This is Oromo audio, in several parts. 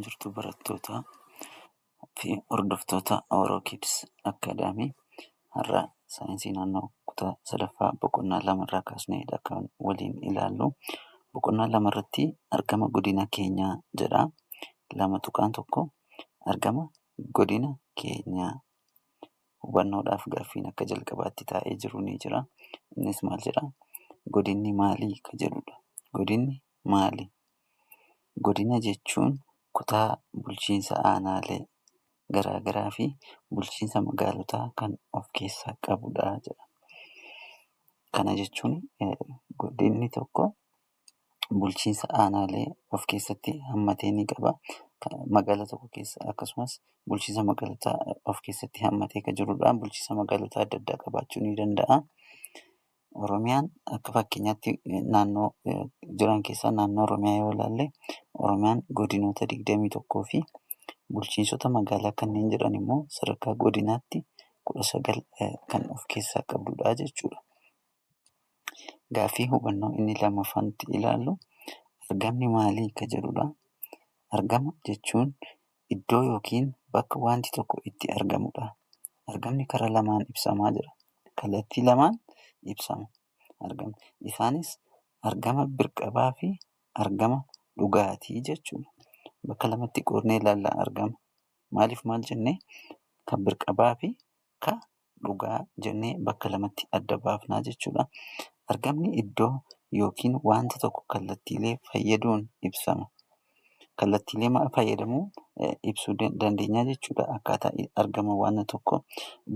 jirtu barattootaa fi hordoftoota Oromoo Kids Akaadaamii har'a saayinsii naannoo kutaa sadaffaa boqonnaa 2 irraa kaasneedha kan waliin ilaallu. Boqonnaa 2 irratti argama godina keenyaa jedha. 2.1 argama godina keenyaa hubannoodhaaf gaaffiin akka jalqabaatti taa'ee jiru ni jira. Innis maal jedha? Godinni maalii ka jedhudha. Godinni maali? Godina jechuun kutaa bulchiinsa aanaalee garaagaraa fi bulchiinsa magaalotaa kan of keessaa qabudha jedha. Kana jechuun godinni tokko bulchiinsa aanaalee of keessatti hammatee ni qaba. Magaalaa tokko keessa akkasumas bulchiinsa magaalotaa of keessatti hammatee kan jirudha. Bulchiinsa magaalotaa adda addaa qabaachuu ni danda'a. Oromiyaan akka fakkeenyaatti naannoo jiran keessaa naannoo Oromiyaa yoo ilaalle, Oromiyaan godinoota 21 fi bulchiinsota magaalaa kanneen jedhan immoo sadarkaa godinaatti 19 kan of keessaa qabdudha jechuudha. Gaaffii hubannoo inni lammaffaatti ilaallu argamni maalii ka jedhudha. Argama jechuun iddoo yookiin bakka wanti tokko itti argamudha. Argamni karaa lamaan ibsamaa jira. Kallattii lamaan ibsama argamni. Isaanis argama birqabaa fi argama dhugaatii jechuudha. Bakka lamatti qoodnee ilaalla argama. Maaliif maal jennee? Kan birqabaa fi kan dhugaa jennee bakka lamatti adda baafnaa jechuudha. Argamni iddoo yookiin wanta tokko kallattiilee fayyadamuun ibsama. Kallattiilee fayyadamuun ibsuu dandeenya jechuudha. Akkaataa argama wanta tokko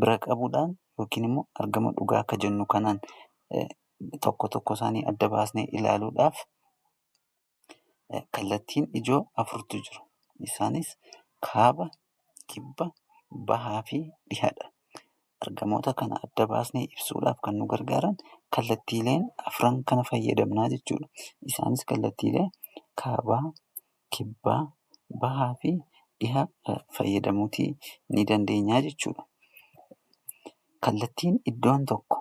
bira qabuudhaan yookiin immoo argama dhugaa akka jennu kanaan tokko tokko isaanii adda baasnee ilaaluudhaaf kallattiin ijoo 4tu jiru. Isaanis kaaba, kibba, bahaa fi dhihaadha. Argamoota kana adda baasnee ibsuudhaaf kan nu gargaaran kallattiileen 4 kana fayyadamnaa jechuudha. Isaanis kallattiilee kaabaa, kibbaa, bahaa fi dhihaa fayyadamuutii ni dandeenya jechuudha. Kallattiin iddoon tokko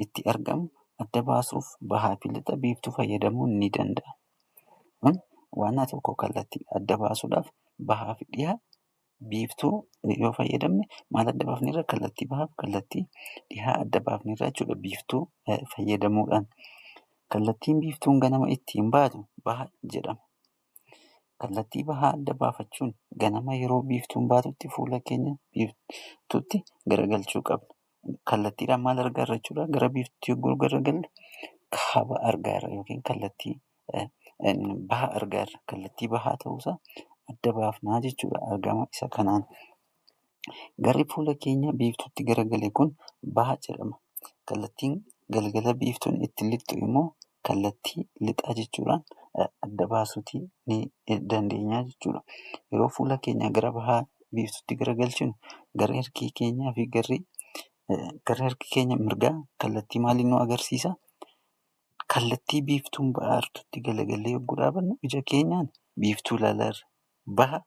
itti argamu adda baasuuf bahaa fi lixa biiftuu fayyadamuun ni danda'ama. Waan tokko kallattii adda baasuudhaaf bahaa fi dhihaa biiftuu yoo fayyadamne maal adda baafneerra? Kallattii bahaa fi kallattii dhihaa adda baafneerra jechuudha biiftuu fayyadamuudhaan. Kallattiin biiftuun ganama ittiin baatu baha jedhama. Kallattii bahaa adda baafachuun ganama yeroo biiftuun baatutti fuula keenya biiftuutti garagalchuu qabna. Kallattiidhaan maal argaarra jechuudha? Gara biiftuutti yogguu garagalle kaaba argaarra yookiin kallattii baha argaarra. Kallattii bahaa ta'uusaa adda baafnaa jechuudha argama isa kanaan. Garri fuula keenya biiftuutti garagale kun baha jedhama. Kallattiin galgala biiftuun itti lixxu immoo kallattii lixaa jechuudhaan adda baasuutii ni dandeenya jechuudha. Yeroo fuula keenya gara bahaa biiftuutti garagalchinu gara harki keenyaa fi gara harki keenya mirgaa kallattii maaliin nu agarsiisa? Kallattii biiftuun bahartutti galagalee yogguu dhaabannu ija keenyaan biiftuu ilaalarra. Baha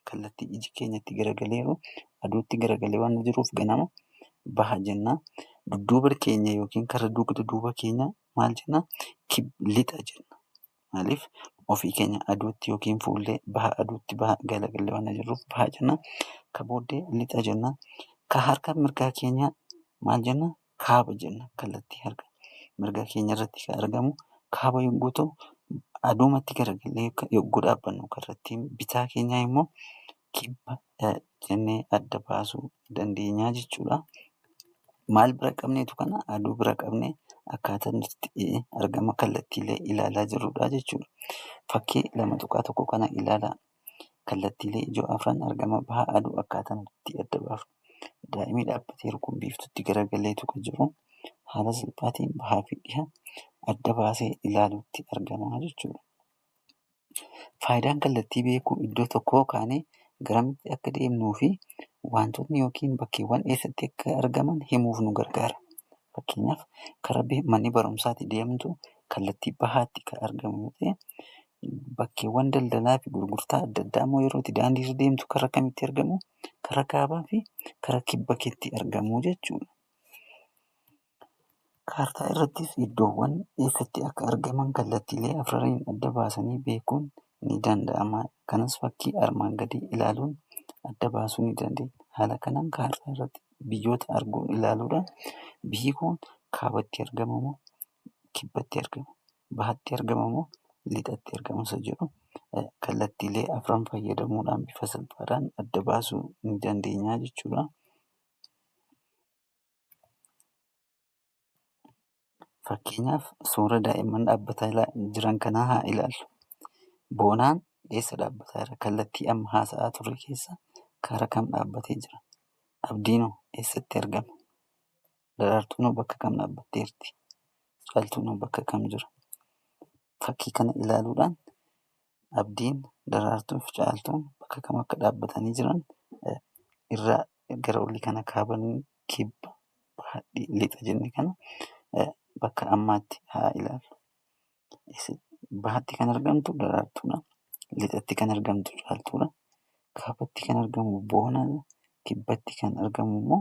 kallattii iji keenya itti garagaleeru aduutti garagalee waan jiruuf ganama baha jennaan. Dudduuba keenya yookiin karaa dugda duuba keenyaa maal jennaan? Lixa jenna. Maaliif? Ofii keenya aduutti yookiin fuullee baha aduutti galagalee waan jiruuf baha jennaan. Ka booddee lixa jennaan. Ka harka mirgaa keenyaa maal jennaan? Kaaba jenna. Kallattii harka mirgaa keenya irratti kan argamu kaaba yogguu ta'u, aduumatti garagalee yogguu dhaabbannu kallattiin bitaa keenyaa immoo kibba jennee adda baasuu dandeenya jechuudha. Maal bira qabneetu kana? Aduu bira qabnee akkaataa itti argama kallattiilee ilaalaa jirrudha jechuudha. Fakkii 2.1 kana ilaalaa. Kallattiilee ijoo 4 argama bahaa aduu akkaataa itti adda baafnu. Daa'imni dhaabbatee jiru biiftuutti garagaleetu kan jiru haala salphaatiin bahaa fi dhihaa adda baasee ilaaluutti argama jechuudha. Faayidaan kallattii beekuu iddoo tokkoo kaanee garamitti akka deemnuu fi wantootni yookiin bakkeewwan eessatti akka argaman himuuf nu gargaara. Fakkeenyaaf karaa manni barumsaatti deemtu kallattii bahaatti kan argamu yoo ta'e, bakkeewwan daldalaa fi gurgurtaa adda addaa immoo yeroo itti daandii irra deemtu karaa kamitti argamu? Karaa kaabaa fi karaa kibba keetti argamu jechuudha. Kaartaa irrattis iddoowwan eessatti akka argaman kallattiilee 4 adda baasanii beekuun ni danda'ama Kanas fakkii armaan gadii ilaaluun adda baasuu ni dandeenya. Haala kanaan kaartaa irratti biyyoota arguun ilaaluudhaan biyyi kun kaabatti argama moo kibbatti argama? Bahatti argama moo lixatti argama? Isa jedhu kallattiilee afran fayyadamuudhaan bifa salphaadhaan adda baasuu ni dandeenya jechuudha. Fakkeenyaaf suura daa'imman dhaabbataa jiran kanaa haa ilaallu. Boonaan eessa dhaabbataa jira? Kallattii amma haasa'aa turre keessa karaa kam dhaabbatee jira? Abdiinoo eessatti argama? Daraartuunoo bakka kam dhaabbatteerti? Caaltuunoo bakka kam jira? Fakkii kana ilaaluudhaan abdiin, daraartuu fi caaltuun bakka kam akka dhaabbatanii jiran irraa gara olii kana kaabanii kibba, baha, lixa jennee kana bakka ammaatti haa ilaallu. Bahatti kan argamtu daraartuudha. Lixatti kan argamtu caaltuudha. Kaabatti kan argamu boonaadha. Kibbatti kan argamu immoo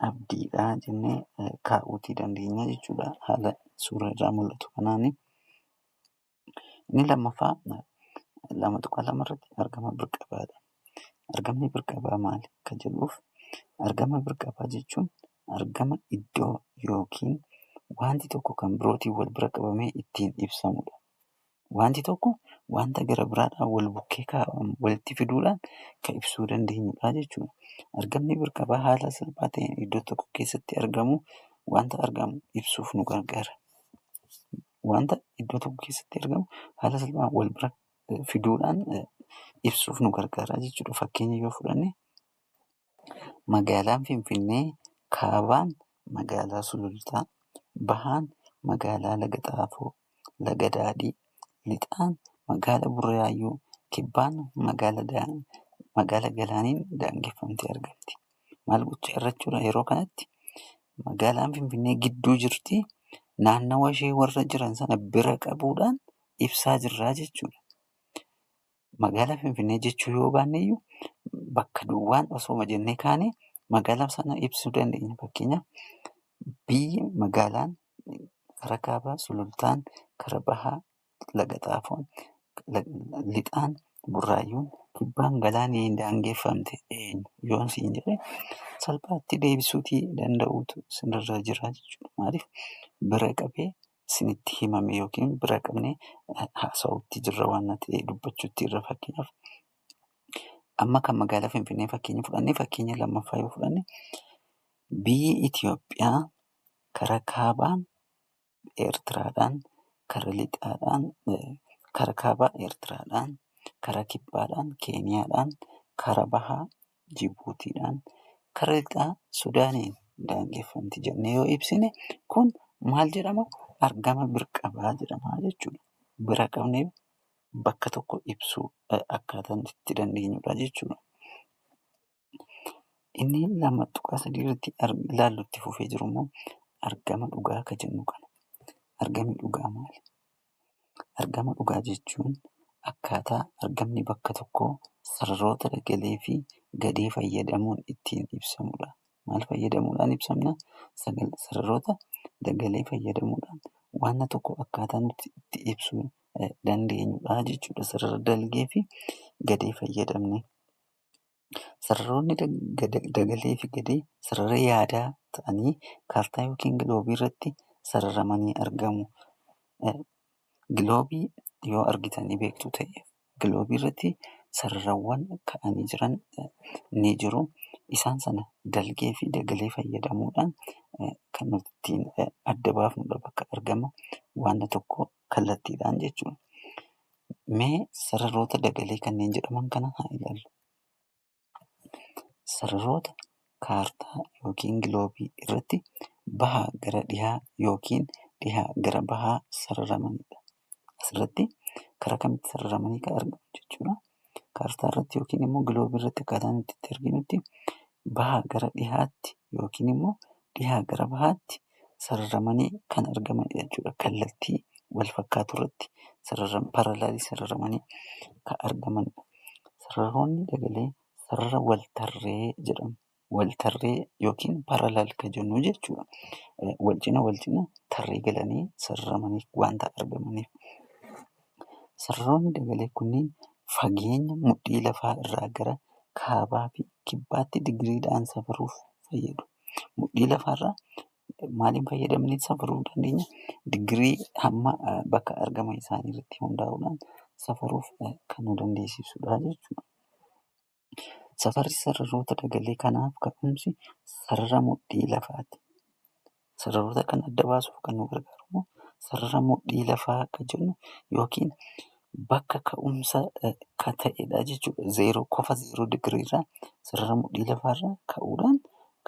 abdiidha jennee kaa'uutii dandeenya jechuudha. Haala suura irraa mul'atu kanaani. Inni lammaffaa 2.2 argama bir-qabaadha. Argamni bir-qabaa maali kan jedhuuf argama bir-qabaa jechuun argama iddoo yookiin wanti tokko kan birootiin wal bira qabamee ittiin ibsamudha. Wanti tokko wanta gara biraadhaan wal bukkee kaa'amu walitti fiduudhaan kan ibsuu dandeenyudha jechuudha. Argamni bir-qabaa haala salphaa ta'een iddoo tokko keessatti argamu wanta argamu ibsuuf nu gargaara. Wanta iddoo tokko keessatti argamu haala salphaan wal bira fiduudhaan ibsuuf nu gargaara jechuudha. Fakkeenya yoo fudhanne magaalaan Finfinnee kaabaan magaalaa Sulultaa, bahaan magaalaa Laga Xaafoo, Laga Daadhii, lixaan magaalaa Burraayyuu, kibbaan magaalaa Galaaniin daangeffamtee argamti. Maal gochaa jirra jechuudha yeroo kanatti magaalaan Finfinnee gidduu jirti. Naannawa ishee warra jiran sana bira qabuudhaan ibsaa jirra jechuudha. Magaalaa Finfinnee jechuu yoo baanneyyuu bakka duwwaan osooma jennee kaane magaalaa sana ibsuu dandeenya. Fakkeenyaaf biyyi magaalaan karaa kaabaa Sulultaan, karaa bahaa Laga Xaafoon, lixaan Burraayyuun, kibbaan Galaaniin daangeffamte eenyu yoon siin jedhe salphaatti deebisuutii danda'uutu isinirra jira jechuudha. Maaliif bira qabee isinitti himame yookiin bira qabnee haasa'uutti jirra waan ta'eef dubbachuutti irra. Fakkeenyaaf amma kan magaalaa Finfinnee fakkeenya fudhannee fakkeenya lammaffaa yoo fudhanne biyyi Itoophiyaa karaa kaabaan Eertiraadhaan, karaa lixaadhaan karaa kaabaa Eertiraadhaan, karaa kibbaadhaan Keeniyaadhaan, karaa bahaa Jibuutiidhaan, karaa lixaa Sudaaniin daangeffamti jennee yoo ibsine kun maal jedhama? Argama bir-qabaa jedhama jechuudha. Bira qabnee bakka tokko ibsuu akkaataan itti dandeenyudha jechuudha. Inni 2.3 irratti ilaallutti fufee jiru immoo argama dhugaa kan jennu kana. Argamni dhugaa maali? Argama dhugaa jechuun akkaataa argamni bakka tokkoo sararoota dagalee fi gadee fayyadamuun ittiin ibsamudha. Maal fayyadamuudhaan ibsamna? Sararoota dagalee fayyadamuudhaan wanta tokko akkaataa nuti itti ibsuu dandeenyudha jechuudha. Sarara dalgee fi gadee fayyadamne. Sararoonni dagalee fi gadee sarara yaadaa ta'anii kaartaa yookiin giloobii irratti sararamanii argamu. Giloobii yoo argitanii beektu ta'e giloobii irratti sararawwan ka'anii jiran ni jiru. Isaan sana dalgee fi dagalee fayyadamuudhaan kan nuti ittiin adda baafnudha bakka argama wanta tokkoo kallattiidhaan jechuudha. Mee sararoota dagalee kanneen jedhaman kana haa ilaallu. Sararoota kaartaa yookiin giloobii irratti bahaa gara dhihaa yookiin dhihaa gara bahaa sararamanidha. Asirratti karaa kamitti sararamanii kan argamu jechuudha. Kaartaa irratti yookiin immoo giloobii irratti akkaataa nuti itti arginutti bahaa gara dhihaatti yookiin immoo dhihaa gara bahaatti sararamanii kan argamanidha jechuudha. Kallattii wal fakkaatu irratti paralaalii sararamanii kan argamanidha. Sararoonni dagalee sarara wal-tarree jedhamu. Wal-tarree yookiin paralaal kan jennu jechuudha. Wal cina tarree galanii sararamanii wanta argamaniif. Sararoonni dagalee kunniin fageenya mudhii lafaa irraa gara kaabaa fi kibbaatti digiriidhaan safaruuf fayyadu. Mudhii lafaarraa maaliin fayyadamnee safaruu dandeenya? Digirii hamma bakka argama isaanii irratti hundaa'uudhaan safaruuf kan nu dandeessisudha jechuudha. Safarri sararoota dagalee kanaaf ka'umsi sarara mudhii lafaati. Sararoota kana adda baasuuf kan nu gargaaru sarara mudhii lafaa akka jennu yookiin bakka ka'umsa kan ta'edha jechuudha. Zeeroo digiriirraa sarara mudhii lafaarraa ka'uudhaan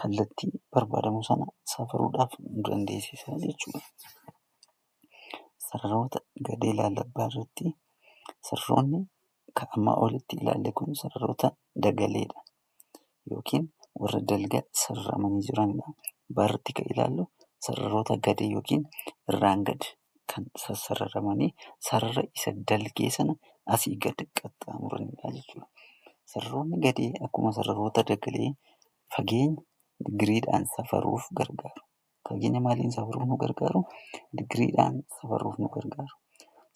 kallattii barbaadamu sana safaruudhaaf nu dandeessisa jechuudha. Sararoota gadee lallabbaa irratti sararoonni kan amma olitti ilaalle kun sararoota dagaleedha yookiin warra dalga sararamanii jiranidha. Barratti kan ilaallu sararoota gadee yookiin irraan gad kan sassararamanii sarara isa dalgee sana asii gad qaxxaamuranidha jechuudha. Sararoonni gadee akkuma sararoota dagalee fageenya digiriidhaan safaruuf gargaaru. Fageenya maaliin safaruuf nu gargaaru? Digiriidhaan safaruuf nu gargaaru.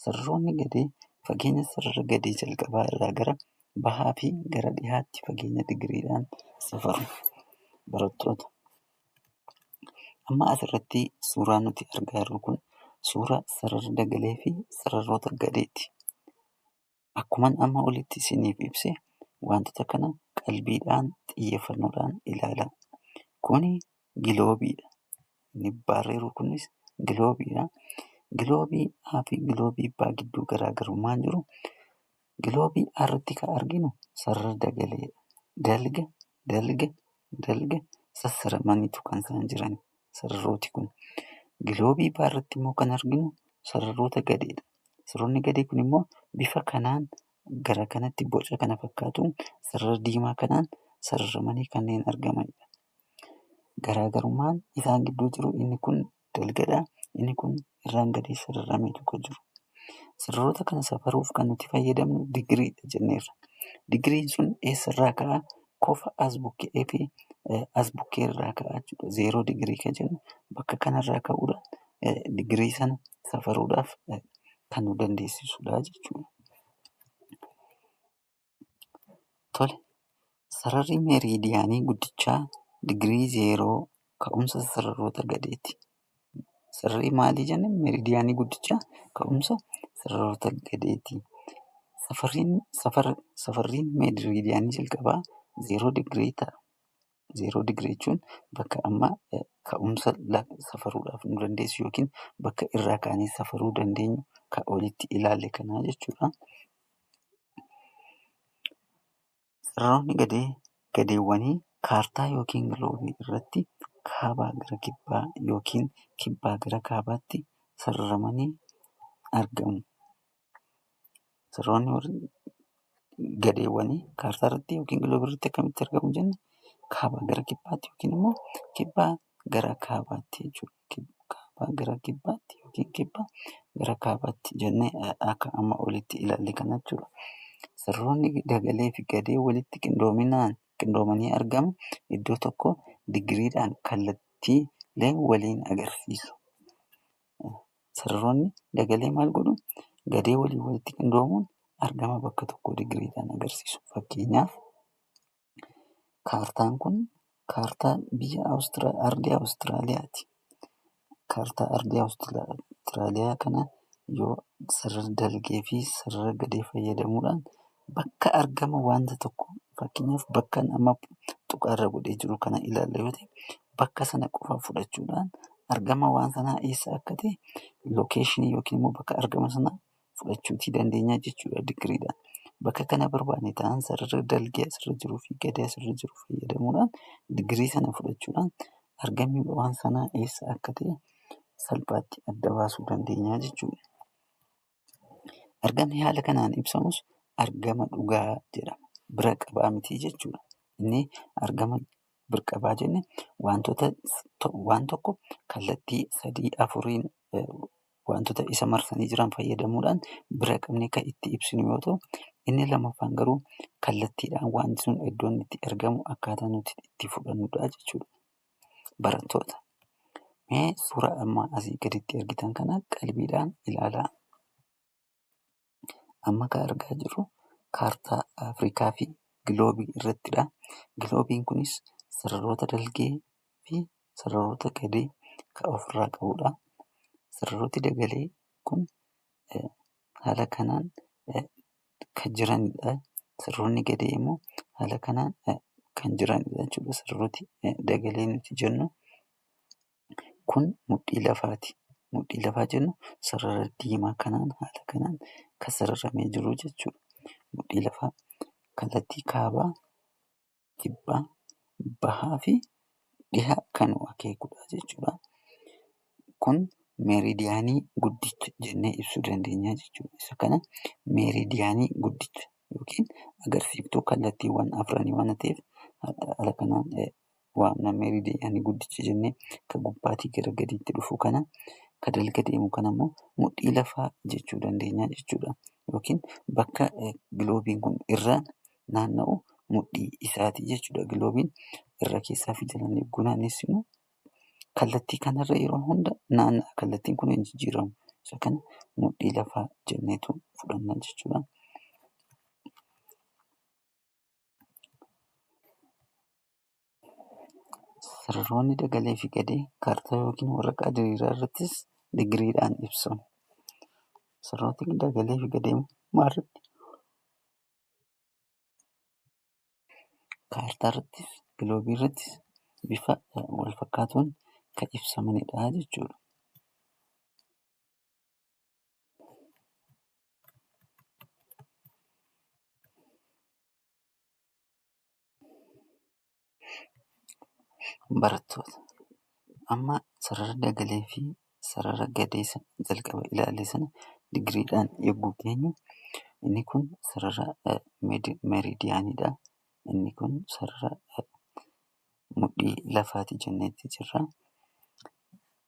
Sararoonni gadee fageenya sarara gadee jalqabaa irraa gara bahaa fi gara dhiyaatti fageenya digiriidhaan safaru. Barattoota amma asirratti suuraan nuti argaa jirru kun suuraa sarara dagalee fi sararoota gadeeti. Akkuman amma olitti isiniif ibse wantoota kana qalbiidhaan xiyyeeffannoodhaan ilaalaa. Kuni giloobiidha. Inni barreeru kunis giloobiidha. Giloobii A fi giloobii B gidduu garaagarummaan jiru giloobii A irratti kan arginu sarara dagaleedha. Dalga sassaramaniitu kan isaan jiran sararooti kun. Giloobii B irratti immoo kan arginu sararoota gadeedha. Sararoonni gadee kun immoo bifa kanaan gara kanatti boca kana fakkaatu sarara diimaa kanaan sararamanii kanneen argamanidha. Garaagarummaan isaan gidduu jiru inni kun dalgadha. Inni kun irraan gadee sararameetu kan jiru. Sararoota kana safaruuf kan nuti fayyadamnu digiriidha jenneerra. Digiriin sun eessarraa ka'a? Kofa as bukkee fi as bukkee irraa ka'a jechuudha. Zeeroo digirii kan jennu bakka kanarraa ka'uudhaan digirii sana safaruudhaaf kan nu dandeessisudha jechuudha. Tole, sararri meeriidiyaanii guddichaa digirii zeeroo ka'umsa sararoota gadeeti. Sararri maalii jenne? Meeriidiyaanii guddichaa ka'umsa sararoota gadeeti. Safarriin meeriidiyaanii jalqabaa zeeroo digirii ta'a. Zeeroo digirii jechuun bakka amma ka'umsa safaruudhaaf nu dandeessu yookiin bakka irraa kaanee safaruu dandeenyu kan olitti ilaalle kanaa jechuudha. Sararoonni gadeewwanii kaartaa yookiin giloobii irratti kaabaa gara kibbaa yookiin kibbaa gara kaabaatti sararamanii argamu. Sararoonni gadeewwanii kaartaa irratti yookiin giloobii irratti akkamitti argamu jenne? Kaabaa gara kibbaatti yookiin immoo kibbaa gara kaabaatti jechuudha. Kaabaa gara kibbaatti yookiin kibbaa gara kaabaatti jennee akka amma olitti ilaalle kana jechuudha. Sararoonni dagalee fi gadee walitti qindoomanii argamu iddoo tokko digiriidhaan kallattiilee waliin agarsiisu. Sararoonni dagalee maal godhu? Gadee waliin walitti qindoomuun argama bakka tokkoo digiriidhaan agarsiisu. Fakkeenyaaf kaartaan kun kaartaa biyya ardii Awustiraaliyaati. Kaartaa ardii Awustiraaliyaa kana yoo sarara dalgee fi sarara gadee fayyadamuudhaan bakka argama wanta tokko fakkeenyaaf bakka amma tuqaarra godhee jiru kana ilaalla yoo ta'e bakka sana qofa fudhachuudhaan argama waan sanaa eessa akka ta'e lookeeshinii yookiin immoo bakka argama sanaa fudhachuutii dandeenya jechuudha digiriidhaan. Bakka kana barbaanne ta'an sarara dalgee asirra jiruu fi gadee asirra jiru fayyadamuudhaan digirii sana fudhachuudhaan argamni waan sanaa eessa akka ta'e salphaatti adda baasuu dandeenya jechuudha. Argamni haala kanaan ibsamus argama dhugaa jedhama. Bira qabaa miti jechuudha. Inni argama bira qabaa jenne waan tokko kallattii 3-4 wantoota isa marsanii jiran fayyadamuudhaan bira qabnee kan itti ibsinu yoo ta'u, inni lammaffaan garuu kallattiidhaan wanti sun iddoon itti argamu akkaataa nuti itti fudhannudha jechuudha. Barattoota, mee suuraa amma asii gaditti argitan kana qalbiidhaan ilaalaa. Amma kan argaa jirru kaartaa Afrikaa fi giloobii irrattidha. Giloobiin kunis sararoota dalgee fi sararoota gadee kan ofirraa qabudha. Sararooti dagalee kun haala kanaan kan jiranidha. Sararoonni gadee immoo haala kanaan kan jiranidha jechuudha. Sararooti dagalee nuti jennu kun mudhii lafaati. Mudhii lafaa jennu sarara diimaa kanaan haala kanaan kan sararamee jiru jechuudha. Mudhii lafaa kallattii kaabaa, kibbaa, bahaa fi dhihaa kan akeekudha jechuudha. Kun meeridiyaanii guddicha jennee ibsuu dandeenya jechuudha. Isa kana meeridiyaanii guddicha yookiin agarsiiftuu kallattiiwwan afranii waan ta'eef haala kanaan waamna. Meeridiyaanii guddicha jennee kan gubbaatii gara gadiitti dhufu kana kan dalga deemu kanammoo mudhii lafaa jechuu dandeenya jechuudha. Yookiin bakka giloobiin kun irra naanna'u mudhii isaati jechuudha. Giloobiin irra keessaa fi jalaan yogguu naannessinu kallattii kanarra yeroo hunda naanna'a. Kallattiin kun hin jijjiiramu. Isa kana mudhii lafaa jenneetu fudhanna jechuudha. Sararoonni dagalee fi gadee kaartaa yookiin waraqaa diriiraa irrattis digiriidhaan ibsamu. Sararoonni dagalee fi gadee maalirratti? Kaartaa irrattis giloobii irrattis bifa wal fakkaatuun kan ibsamanidha jechuudha. Barattoota amma sarara dagalee fi sarara gadee jalqaba ilaalle sana digiriidhaan yogguu keenyu inni kun sarara meeridiyaaniidha. Inni kun sarara mudhii lafaati jenneetti jirra.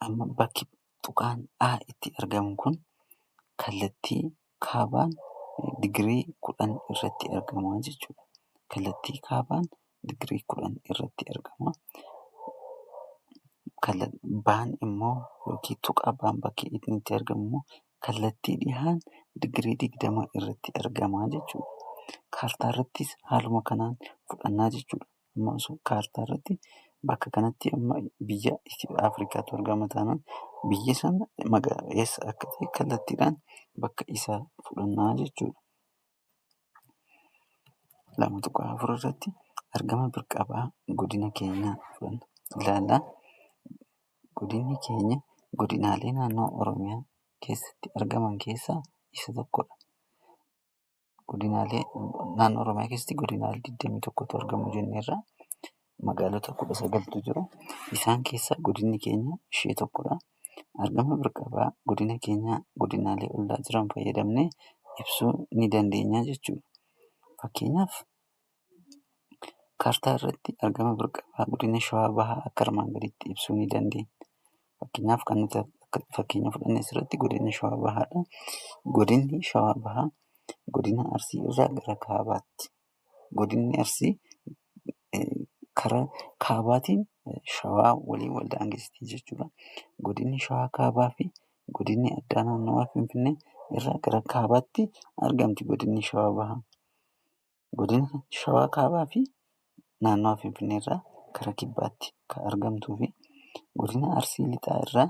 Amma bakki tuqaan A itti argamu kun kallattii kaabaan digirii 10 irratti argama jechuudha. Kallattii kaabaan digirii 10 irratti argama. Baan immoo yookiin tuqaa baan bakki inni itti argamu immoo kallattii dhihaan digirii 20 irratti argama jechuudha. Kaartaa irrattis haaluma kanaan fudhannaa jechuudha. Amma osoo kaartaa irratti bakka kanatti amma biyya Afrikaatu argama taanaan biyyi sana eessa akka ta'e kallattiidhaan bakka isaa fudhannaa jechuudha. 2.4 irratti argama birqabaa godina keenyaa fudhanna. Ilaallaa godinni keenya godinaalee naannoo Oromiyaa keessatti argaman keessaa isa tokkodha. Godinaalee naannoo Oromiyaa keessatti godinaalee 21tu argamu jenneerra. Magaalota 19tu jiru. Isaan keessaa godinni keenya ishee tokkodha. Argama birqabaa godina keenyaa godinaalee ollaa jiran fayyadamnee ibsuu ni dandeenya jechuudha. Fakkeenyaaf kaartaa irratti argama birqabaa godina Shawaa Bahaa akka armaan gadiitti ibsuu ni dandeenya. Fakkeenyaaf kan nuti fakkeenya fudhanne asirratti godina Shawaa Bahaadha. Godinni Shawaa Bahaa godina Arsii irraa gara kaabaatti. Godinni Arsii karaa kaabaatiin Shawaa waliin wal daangessiti jechuudha. Godinni Shawaa Kaabaa fi godinni addaa naannawaa Finfinnee irraa gara kaabaatti argamti godinni Shawaa Bahaa. Godina Shawaa Kaabaa fi naannawaa Finfinnee irraa gara kibbaatti kan argamtuu fi godina Arsii Lixaa irraa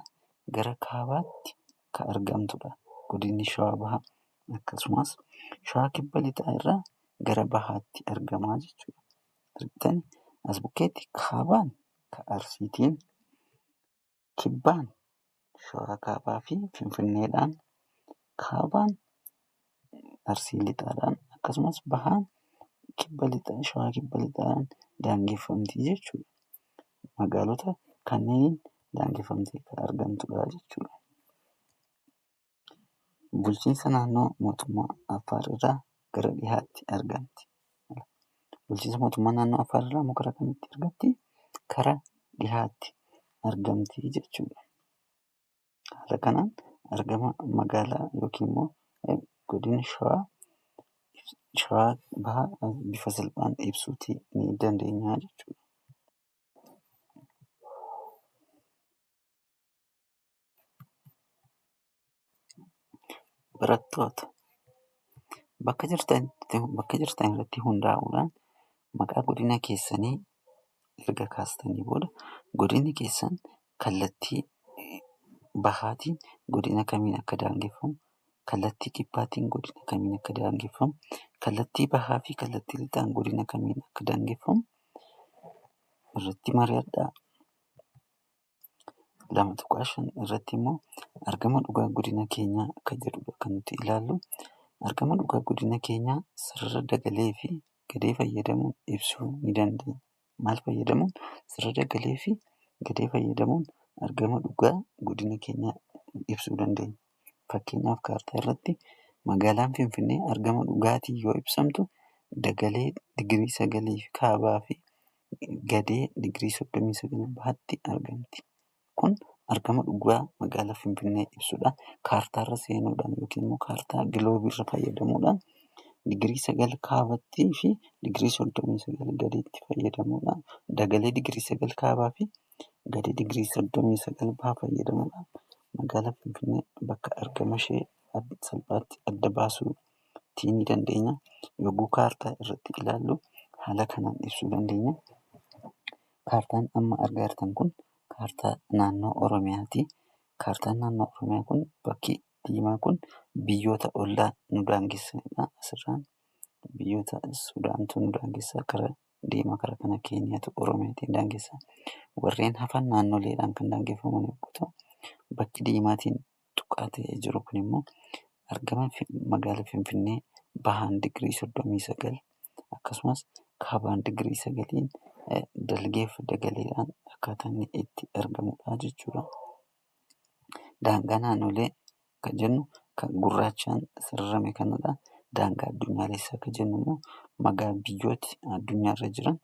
gara kaabaatti kan argamtudha. Godinni Shawaa Bahaa akkasumas Shawaa Kibba Lixaa irraa gara bahaatti argamaa jechuudha. Argitanii as bukkeetti kaabaan kan Arsiitiin, kibbaan Shawaa Kaabaa fi Finfinneedhaan, kaabaan Arsii Lixaadhaan akkasumas bahaan Kibba Lixaa Shawaa Kibba Lixaadhaan daangeffamti jechuudha. Magaalota kanneen daangeffamtee kan argamtudha jechuudha. Bulchiinsa naannoo mootummaa Affaar irraa gara dhihaatti argamti. Bulchiinsa mootummaa naannoo Affaar irraa immoo karaa kamitti argamti? Karaa dhihaatti argamti jechuudha. Haala kanaan argama magaalaa yookiin immoo godina Shawaa Bahaa bifa salphaan ibsuutii ni dandeenya jechuudha. Barattoota bakka jirtan irratti hundaa'uudhaan maqaa godina keessanii erga kaastanii booda godinni keessan kallattii bahaatiin godina kamiin akka daangeffamu, kallattii kibbaatiin godina kamiin akka daangeffamu, kallattii bahaa fi kallattii lixaan godina kamiin akka daangeffamu irratti mari'adhaa. 2.5 irratti immoo argama dhugaa godina keenyaa akka jedhudha kan nuti ilaallu. Argama dhugaa godina keenyaa sarara dagalee fi gadee fayyadamuun ibsuu ni dandeenya. Maal fayyadamuun? Sarara dagalee fi gadee fayyadamuun argama dhugaa godina keenyaa ibsuu dandeenya. Fakkeenyaaf kaartaa irratti magaalaan Finfinnee argama dhugaatiin yoo ibsamtu dagalee digirii 9 kaabaa fi gadee digirii 39 bahaatti argamti. Kun argama dhugaa magaalaa Finfinnee ibsudha. Kaartaarra seenuudhaan yookiin immoo kaartaa giloobiirra fayyadamuudhaan digirii 9 kaabaattii fi digirii 39 gadeetti fayyadamuudhaan dagalee digirii 9 kaabaa fi gadee digirii 39 bahaa fayyadamuudhaan magaalaa Finfinnee bakka argama ishee salphaatti adda baasuu ni dandeenya. Yogguu kaartaa irratti ilaallu haala kanaan ibsuu dandeenya. Kaartaan amma argaa jirtan kun kaartaa naannoo Oromiyaati. Kaartaan naannoo Oromiyaa kun bakki diimaa kun biyyoota ollaa nu daangessanidha. Asirraan biyyoota Suudaantu nu daangessa, diimaa karaa kana Keeniyaatu Oromiyaatiin daangessa. Warreen hafan naannoleedhaan kan daangeffaman yogguu ta'u, bakki diimaatiin tuqaa ta'ee jiru kun immoo argama magaalaa Finfinnee bahaan digirii 39 akkasumas kaabaan digirii 9 dalgeef dagaleedhaan akkaataa inni itti argamudha jechuudha. Daangaa naannolee kan jennu kan gurraachaan sararame kanadha. Daangaa addunyaalessaa kan jennu immoo biyyooti addunyaarra jiran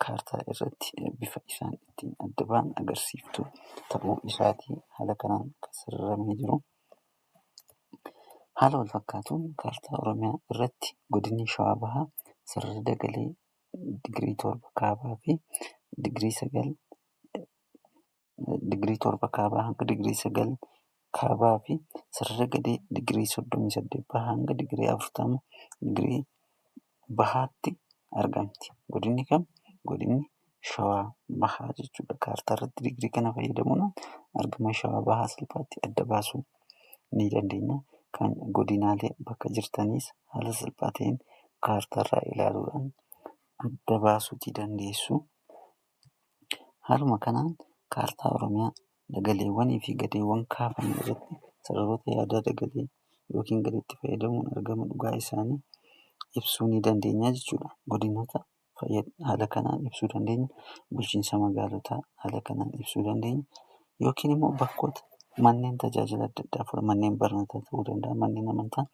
kaartaa irratti bifa isaan ittiin adda ba'an agarsiiftuu ta'uu isaatii haala kanaan kan sararamee jiru. Haala wal fakkaatuun kaartaa Oromiyaa irratti godinni Shawaa Bahaa sarara dagalee digirii 7 kaabaa fi digirii 7 kaabaa hanga digirii 9 kaabaa fi sarara gadee digirii 38 bahaa hanga digirii 40 digirii bahaatti argamti. Godinni kam? Godinni Shawaa Bahaa jechuudha. Kaartaa irratti digirii kana fayyadamuudhaan argama Shawaa Bahaa salphaatti adda baasuu ni dandeenya. Kan godinaalee bakka jirtanis haala salphaa ta'een kaartaarraa ilaaluudhaan adda baasuutii dandeessu. Haaluma kanaan kaartaa Oromiyaa dagaleewwanii fi gadeewwan kaafaman irratti sararoota yaadaa dagalee yookiin gadeetti fayyadamuun argama dhugaa isaanii ibsuu ni dandeenya jechuudha. Godinoota haala kanaan ibsuu dandeenya. Bulchiinsa magaalotaa haala kanaan ibsuu dandeenya. Yookiin immoo bakkoota manneen tajaajila adda addaa manneen barnootaa ta'uu danda'a, manneen amantaa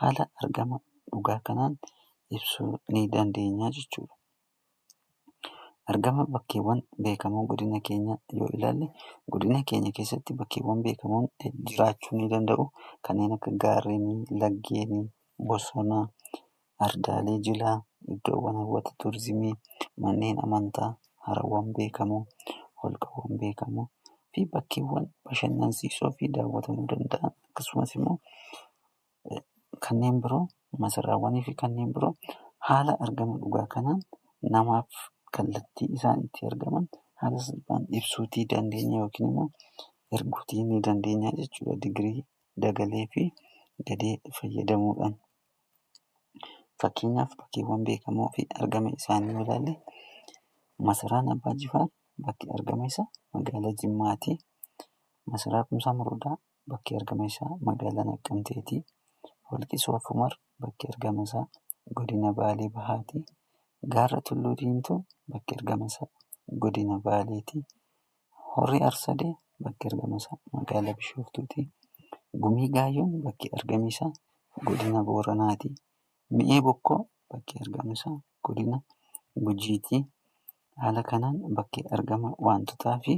haala argama dhugaa kanaan ibsuu ni dandeenya jechuudha. Argama bakkeewwan beekamoo godina keenya yoo ilaalle, godina keenya keessatti bakkeewwan beekamoon jiraachuu ni danda'u. Kanneen akka gaarreenii, laggeenii, bosonaa, ardaalee jilaa, iddoowwan hawwata turizimii, manneen amantaa, harawwan beekamoo, holqawwan beekamoo fi bakkeewwan bashannansiisoo fi daawwatamuu danda'an akkasumas immoo kanneen biroo masaraawwanii fi kanneen biroo haala argama dhugaa kanaan namaaf kallattii isaan itti argaman haala salphaan ibsuutii dandeenya yookiin immoo erguutii ni dandeenya jechuudha. Digirii dagalee fi gadee fayyadamuudhaan. Fakkeenyaaf bakkeewwan beekamoo fi argama isaanii yoo ilaalle masaraan Abbaa Jifaar bakki argama isaa magaalaa Jimmaati. Masaraa Kumsaa Morodaa bakki argama isaa magaalaa Naqqamteeti. Holqi Soof Umar bakki argama isaa godina Baalee Bahaati. Gaarra Tulluu Diimtuu bakki argama isaa godina Baaleeti. Horri Arsadee bakki argama isaa magaalaa Bishooftuuti. Gumii Gaayyoon bakki argama isaa godina Booranaati. Mi'ee Bokkoo bakki argama isaa godina Gujiiti. Haala kanaan bakki argama wantootaa fi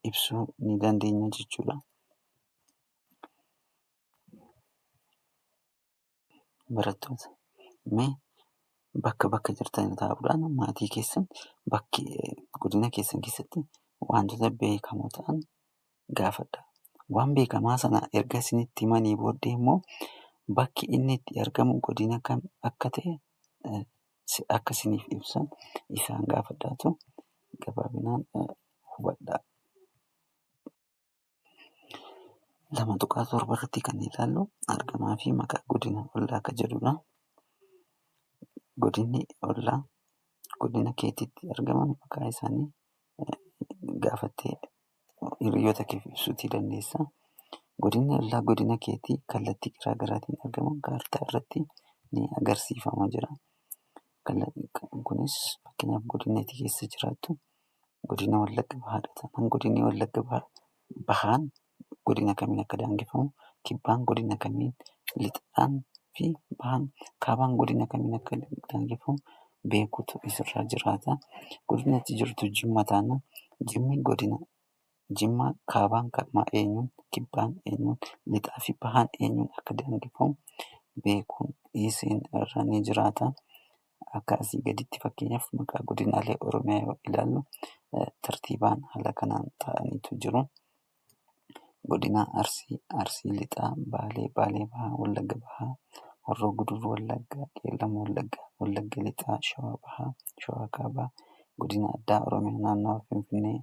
ibsuu ni dandeenya jechuudha. Barattoota mee bakka jirtan taa'uudhaan maatii keessan godina keessan keessatti wantoota beekamoo ta'an gaafadha. Waan beekamaa sana erga isinitti himanii booddee immoo bakki inni itti argamu godina kam akka ta'e akka isiniif ibsan isaan gaafadhaatu gabaabinaan hubadhaa. 2.7 irratti kan ilaallu argamaa fi maqaa godina ollaa akka jedhudha. Godinni ollaa godina keetitti argaman maqaa isaanii gaafattee hiriyoota keef ibsuutii dandeessa. Godinni ollaa godina keetii kallattii garaa garaatiin argaman kaartaa irratti ni agarsiifamaa jira. Kunis fakkeenyaaf godina ati keessa jiraattu godina Wallagga Bahaadha taanaan godinni Wallagga Bahaan godina kamiin akka daangeffamu, kibbaan godina kamiin, lixaan fi bahaan kaabaan godina kamiin akka daangeffamu beekuutu isirra jiraata. Godinni ati jirtu Jimmaa taanaan Jimmi godina Jimmaa kaabaan eenyuun, kibbaan eenyuun, lixaa fi bahaan eenyuun akka daangeffamu beekuun isin irra ni jiraata. Akka asii gaditti fakkeenyaaf maqaa godinaalee Oromiyaa yoo ilaallu tartiibaan haala kanaan taa'aniitu jiru. Godina Arsii, Arsii Lixaa, Baalee, Baalee Bahaa, Wallagga Bahaa, Horroo Guduruu Wallaggaa, Qeellam Wallaggaa, Wallagga Lixaa, Shawaa Bahaa, Shawaa Kaabaa, Godina Addaa Oromiyaa naannawaa Finfinnee,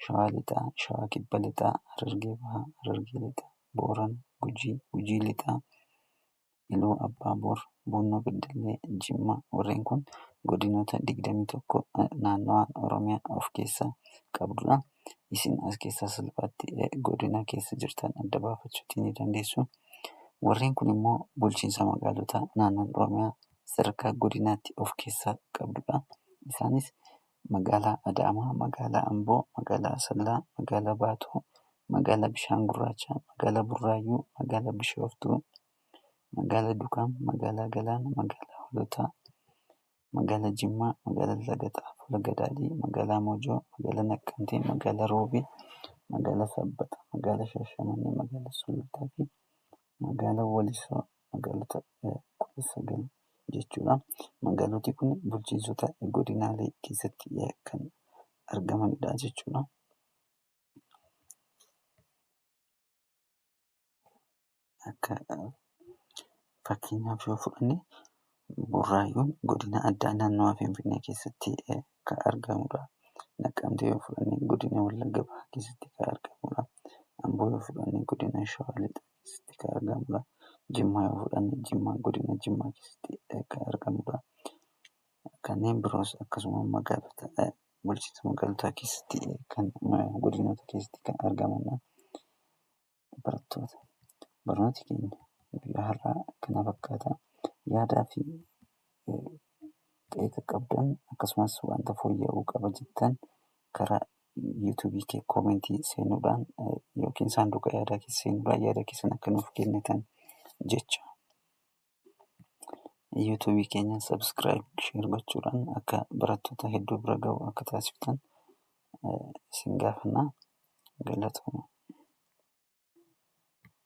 Shawaa Lixaa, Shawaa Kibba Lixaa, Harargee Bahaa, Harargee Lixaa, Boorana, Gujii, Gujii Lixaa, Iluu Abbaa Boor, Bunnoo Beddellee, Jimmaa. Warreen kun godinoota 21 naannawaan Oromiyaa of keessaa qabdudha. Isin as keessaa salphaatti godina keessa jirtan adda baafachuutii ni dandeessu. Warreen kun immoo bulchiinsa magaalotaa naannoon Oromiyaa sadarkaa godinaatti of keessaa qabdudha. Isaanis magaalaa Adaamaa, magaalaa Amboo, magaalaa Asallaa, magaalaa Baatoo, magaalaa Bishaan Gurraachaa, magaalaa Burraayyuu, magaalaa Bishooftuu, magaalaa Dukaam, magaalaa Galaana, magaalaa Hoolotaa, magaalaa Jimmaa, magaalaa Laga Xaafoo, Laga Daadhii, magaalaa Moojoo, magaalaa Naqqamtee, magaalaa Roobii, magaalaa Sabbata, magaalaa Shaashamannee, magaalaa Sulultaa fi magaalaa Walisoo magaalota 19 jechuudha. Magaaloti kun bulchiinsota godinaalee keessatti kan argamanidha jechuudha. Akka fakkeenyaaf yoo fudhanne Burraayyuun godina addaa naannawaa Finfinnee keessatti kan argamudha. Naqqamtee yoo fudhanne godina Wallagga Bahaa keessatti kan argamudha. Amboo yoo fudhanne godina Shawaa Lixaa keessatti kan argamudha. Jimmaa yoo fudhanne Jimmaa godina Jimmaa keessatti kan argamudha. Kanneen biroos akkasuma magaalota bulchiinsa magaalotaa keessatti kan godinoota keessatti kan argamanidha. Barattoota barnooti keenya guyyaa har'aa kana fakkaata. Yaadaa fi qeeqa qabdan akkasumas wanta fooyya'uu qaba jettan karaa yuutuubii kee koomentii seenuudhaan yookiin saanduqa yaadaa keessa seenuudhaan yaada keessan akka nuuf kennitan jecha. yuutuubii keenya sabskiraayib sheer gochuudhaan akka barattoota hedduu bira ga'u akka taasiftan isin gaafanna. Galatooma.